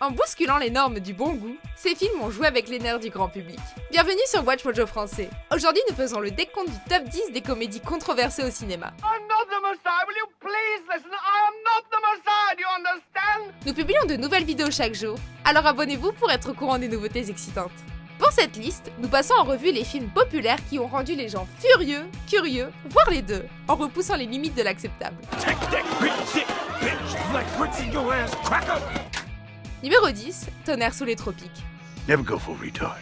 En bousculant les normes du bon goût, ces films ont joué avec les nerfs du grand public. Bienvenue sur Watch Mojo français. Aujourd'hui, nous faisons le décompte du top 10 des comédies controversées au cinéma. I'm not the Messiah, will you please listen? I am not the Messiah, do you understand? Nous publions de nouvelles vidéos chaque jour, alors abonnez-vous pour être au courant des nouveautés excitantes. Pour cette liste, nous passons en revue les films populaires qui ont rendu les gens furieux, curieux, voire les deux, en repoussant les limites de l'acceptable. Numéro 10, Tonnerre sous les tropiques. Never go for retard.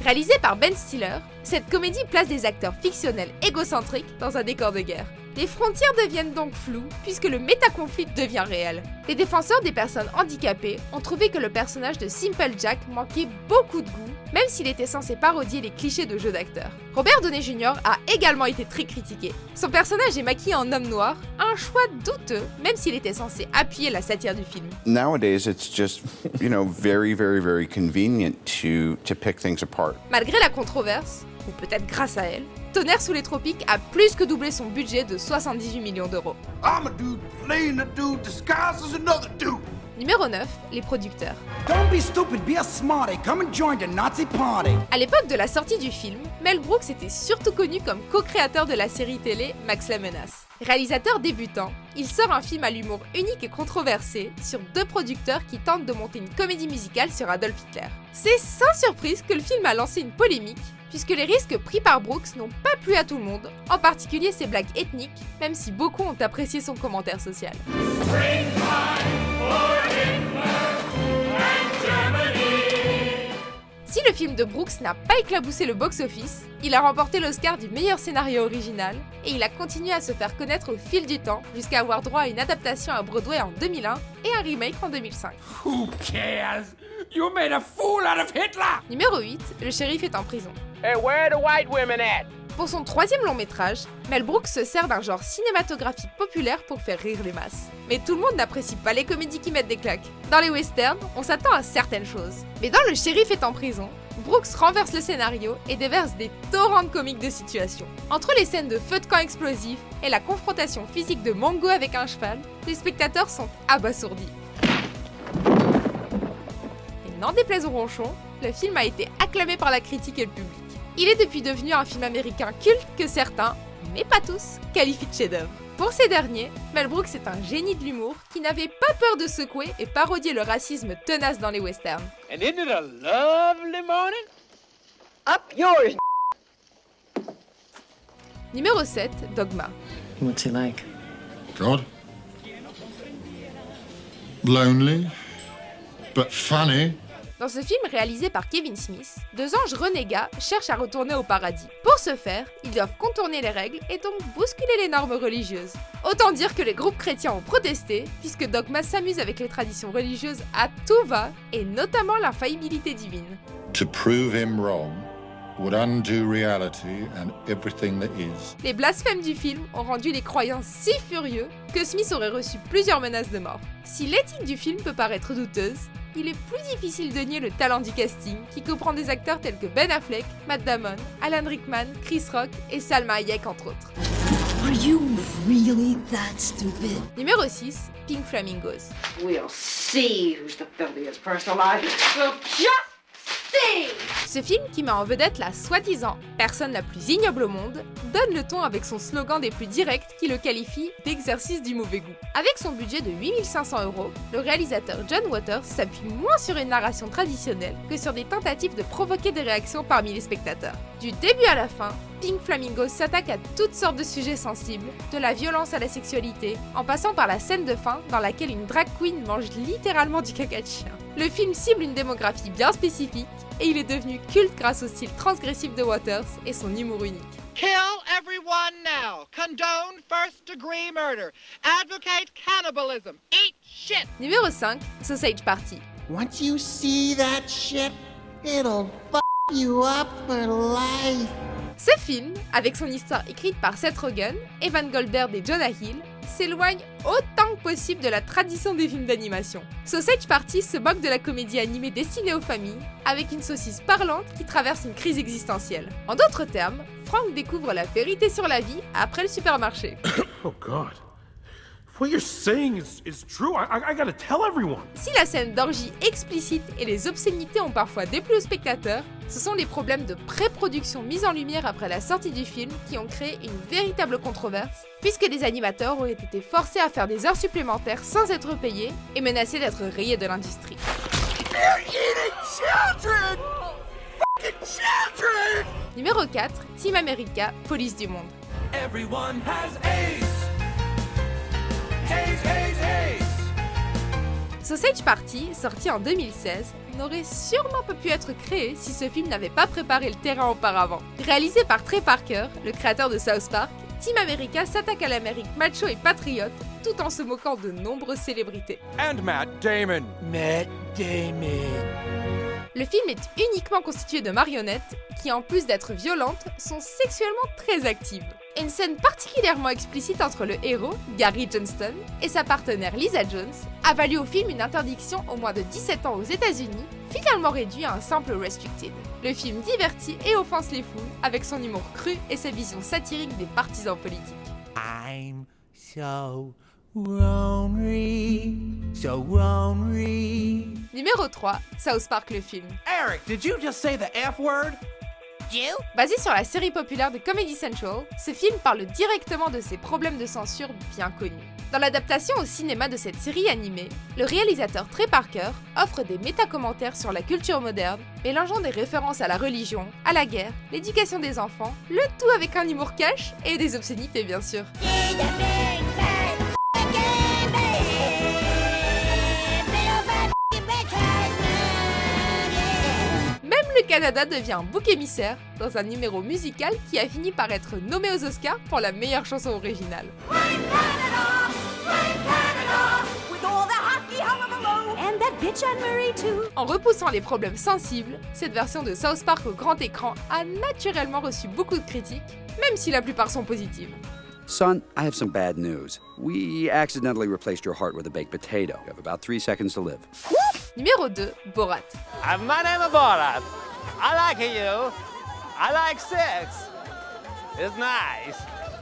Réalisé par Ben Stiller, cette comédie place des acteurs fictionnels égocentriques dans un décor de guerre. Les frontières deviennent donc floues puisque le métaconflit devient réel. Les défenseurs des personnes handicapées ont trouvé que le personnage de Simple Jack manquait beaucoup de goût, même s'il était censé parodier les clichés de jeux d'acteurs. Robert Downey Jr. a également été très critiqué. Son personnage est maquillé en homme noir, un choix douteux, même s'il était censé appuyer la satire du film. Nowadays, it's just, very convenient to pick things apart. Malgré la controverse, ou peut-être grâce à elle, Tonnerre sous les tropiques a plus que doublé son budget de 78 millions d'euros. I'm a dude playing a dude disguised as another dude. Numéro 9, les producteurs. Don't be stupid, be a smarty. Come and join the Nazi party. À l'époque de la sortie du film, Mel Brooks était surtout connu comme co-créateur de la série télé Max la Menace. Réalisateur débutant, il sort un film à l'humour unique et controversé sur deux producteurs qui tentent de monter une comédie musicale sur Adolf Hitler. C'est sans surprise que le film a lancé une polémique, puisque les risques pris par Brooks n'ont pas plu à tout le monde, en particulier ses blagues ethniques, même si beaucoup ont apprécié son commentaire social. Si le film de Brooks n'a pas éclaboussé le box-office, il a remporté l'Oscar du meilleur scénario original et il a continué à se faire connaître au fil du temps jusqu'à avoir droit à une adaptation à Broadway en 2001 et un remake en 2005. Who cares? You made a fool out of Hitler! Numéro 8, le shérif est en prison. Hey, where are the white women at? Pour son troisième long métrage, Mel Brooks se sert d'un genre cinématographique populaire pour faire rire les masses. Mais tout le monde n'apprécie pas les comédies qui mettent des claques. Dans les westerns, on s'attend à certaines choses. Mais dans Le shérif est en prison, Brooks renverse le scénario et déverse des torrents de comiques de situation. Entre les scènes de feu de camp explosif et la confrontation physique de Mongo avec un cheval, les spectateurs sont abasourdis. Et n'en déplaise au ronchon, le film a été acclamé par la critique et le public. Il est depuis devenu un film américain culte que certains, mais pas tous, qualifient de chef-d'œuvre. Pour ces derniers, Mel Brooks est un génie de l'humour qui n'avait pas peur de secouer et parodier le racisme tenace dans les westerns. And isn't it a lovely morning? Up yours. Numéro 7, Dogma. What's he like? God. Lonely, but funny. Dans ce film réalisé par Kevin Smith, deux anges renégats cherchent à retourner au paradis. Pour ce faire, ils doivent contourner les règles et donc bousculer les normes religieuses. Autant dire que les groupes chrétiens ont protesté, puisque Dogma s'amuse avec les traditions religieuses à tout va, et notamment l'infaillibilité divine. To prove him wrong would undo reality and everything that is. Les blasphèmes du film ont rendu les croyants si furieux que Smith aurait reçu plusieurs menaces de mort. Si l'éthique du film peut paraître douteuse, il est plus difficile de nier le talent du casting, qui comprend des acteurs tels que Ben Affleck, Matt Damon, Alan Rickman, Chris Rock et Salma Hayek entre autres. Are you really that stupid? Numéro 6, Pink Flamingos. We'll see who's the filthiest person alive. We'll just see! Ce film, qui met en vedette la soi-disant personne la plus ignoble au monde, donne le ton avec son slogan des plus directs qui le qualifie d'exercice du mauvais goût. Avec son budget de 8 500 €, le réalisateur John Waters s'appuie moins sur une narration traditionnelle que sur des tentatives de provoquer des réactions parmi les spectateurs. Du début à la fin, Pink Flamingos s'attaque à toutes sortes de sujets sensibles, de la violence à la sexualité, en passant par la scène de fin dans laquelle une drag queen mange littéralement du caca de chien. Le film cible une démographie bien spécifique, et il est devenu culte grâce au style transgressif de Waters et son humour unique. Kill everyone now. Condone first-degree murder. Advocate cannibalism. Eat shit. Numéro 5, Sausage Party. Once you see that shit, it'll f*** you up for life. Ce film, avec son histoire écrite par Seth Rogen, Evan Goldberg et Jonah Hill, s'éloigne autant que possible de la tradition des films d'animation. Sausage Party se moque de la comédie animée destinée aux familles, avec une saucisse parlante qui traverse une crise existentielle. En d'autres termes, Frank découvre la vérité sur la vie après le supermarché. Oh God. What you're saying is true. I gotta tell everyone. Si la scène d'orgie explicite et les obscénités ont parfois déplu aux spectateurs, ce sont les problèmes de pré-production mis en lumière après la sortie du film qui ont créé une véritable controverse, puisque les animateurs auraient été forcés à faire des heures supplémentaires sans être payés et menacés d'être rayés de l'industrie. Numéro 4, Team America, Police du monde. Everyone has Ace. Ace, Ace, Ace. Sausage Party, sorti en 2016, n'aurait sûrement pas pu être créé si ce film n'avait pas préparé le terrain auparavant. Réalisé par Trey Parker, le créateur de South Park, Team America s'attaque à l'Amérique macho et patriote tout en se moquant de nombreuses célébrités. And Matt Damon. Matt Damon. Le film est uniquement constitué de marionnettes qui, en plus d'être violentes, sont sexuellement très actives. Une scène particulièrement explicite entre le héros, Gary Johnston, et sa partenaire Lisa Jones a valu au film une interdiction au moins de 17 ans aux États-Unis, finalement réduit à un simple restricted. Le film divertit et offense les foules avec son humour cru et sa vision satirique des partisans politiques. I'm so lonely, so lonely. Numéro 3, South Park le film. Eric, did you just say the F word? Basé sur la série populaire de Comedy Central, ce film parle directement de ces problèmes de censure bien connus. Dans l'adaptation au cinéma de cette série animée, le réalisateur Trey Parker offre des méta-commentaires sur la culture moderne, mélangeant des références à la religion, à la guerre, l'éducation des enfants, le tout avec un humour cash et des obscénités bien sûr. Même le Canada devient un bouc émissaire dans un numéro musical qui a fini par être nommé aux Oscars pour la meilleure chanson originale. En repoussant les problèmes sensibles, cette version de South Park au grand écran a naturellement reçu beaucoup de critiques, même si la plupart sont positives. Son, I have some bad news. We accidentally replaced your heart with a baked potato. You have about 3 seconds to live. Numéro 2, Borat. My name is Borat. I like you. I like sex. It's nice.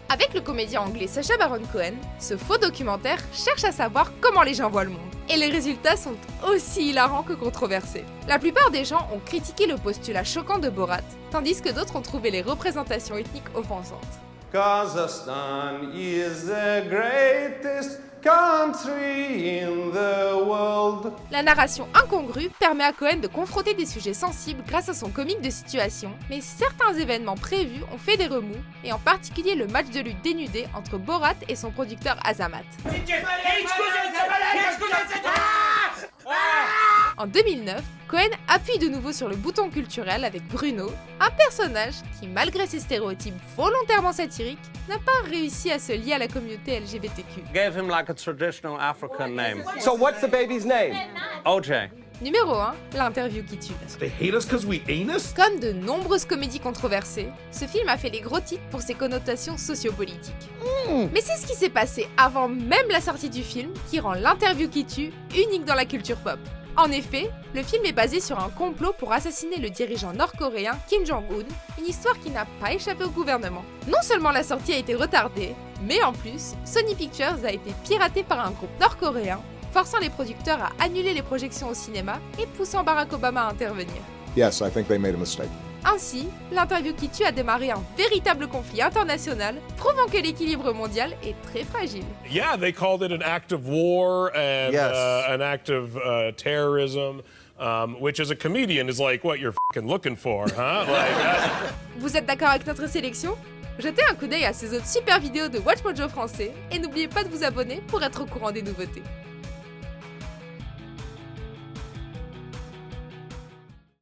Avec le comédien anglais Sacha Baron Cohen, ce faux documentaire cherche à savoir comment les gens voient le monde. Et les résultats sont aussi hilarants que controversés. La plupart des gens ont critiqué le postulat choquant de Borat, tandis que d'autres ont trouvé les représentations ethniques offensantes. Kazakhstan is the greatest country in the world. La narration incongrue permet à Cohen de confronter des sujets sensibles grâce à son comique de situation, mais certains événements prévus ont fait des remous, et en particulier le match de lutte dénudé entre Borat et son producteur Azamat. En 2009, Cohen appuie de nouveau sur le bouton culturel avec Bruno, un personnage qui, malgré ses stéréotypes volontairement satiriques, n'a pas réussi à se lier à la communauté LGBTQ. Gave him like a traditional African name. So what's the baby's name? OJ. Numéro 1, l'interview qui tue. They hate us because we anus? Comme de nombreuses comédies controversées, ce film a fait les gros titres pour ses connotations sociopolitiques. Mais c'est ce qui s'est passé avant même la sortie du film qui rend l'interview qui tue unique dans la culture pop. En effet, le film est basé sur un complot pour assassiner le dirigeant nord-coréen Kim Jong-un, une histoire qui n'a pas échappé au gouvernement. Non seulement la sortie a été retardée, mais en plus, Sony Pictures a été piratée par un groupe nord-coréen, forçant les producteurs à annuler les projections au cinéma et poussant Barack Obama à intervenir. Yes, I think they made a mistake. Ainsi, l'interview qui tue a démarré un véritable conflit international, prouvant que l'équilibre mondial est très fragile. Yeah, they called it an act of war and Yes. An act of terrorism, which as a comedian is like what you're fucking looking for, huh? Vous êtes d'accord avec notre sélection ? Jetez un coup d'œil à ces autres super vidéos de WatchMojo français et n'oubliez pas de vous abonner pour être au courant des nouveautés.